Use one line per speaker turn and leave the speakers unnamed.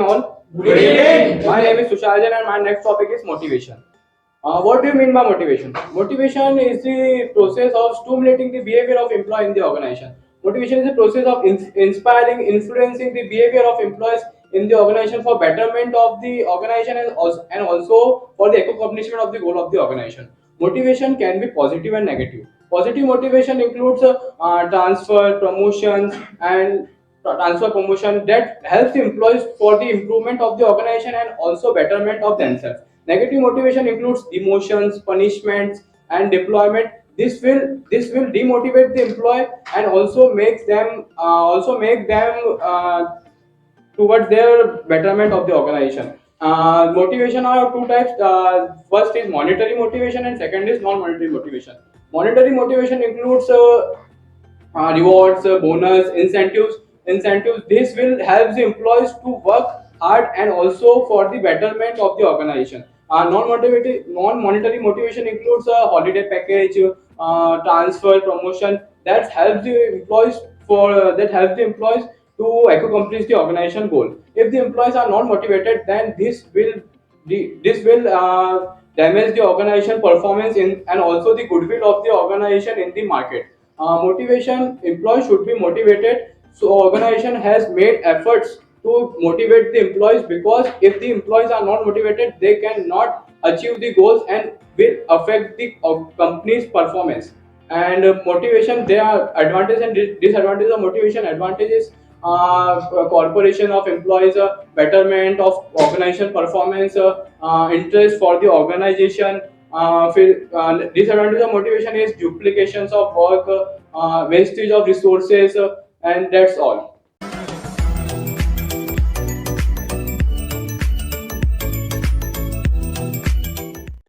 all.
Good evening.
My name is Sushajan and my next topic is motivation. What do you mean by motivation? Motivation is the process of stimulating the behavior of employee in the organization. Motivation is the process of inspiring, influencing the behavior of employees in the organization for betterment of the organization and also for the accomplishment of the goal of the organization. Motivation can be positive and negative. Positive motivation includes transfer, promotions, and transfer promotion that helps the employees for the improvement of the organization and also betterment of themselves. Negative motivation includes demotions, punishments, and deployment. This will demotivate the employee and also make them towards their betterment of the organization. Motivation are of two types. First is monetary motivation and second is non-monetary motivation. Monetary motivation includes rewards, bonus, incentives. This will help the employees to work hard and also for the betterment of the organization. Non-monetary motivation includes a holiday package, transfer, promotion that helps the employees to accomplish the organization goal. If the employees are not motivated, then this will damage the organization performance in and also the goodwill of the organization in the market. Motivation, employees should be motivated. So organization has made efforts to motivate the employees, because if the employees are not motivated, they cannot achieve the goals and will affect the company's performance. And motivation, there are advantages and disadvantages of motivation. Advantages: corporation of employees, betterment of organization performance, interest for the organization. Disadvantage of motivation is duplications of work, wastage of resources, and that's all.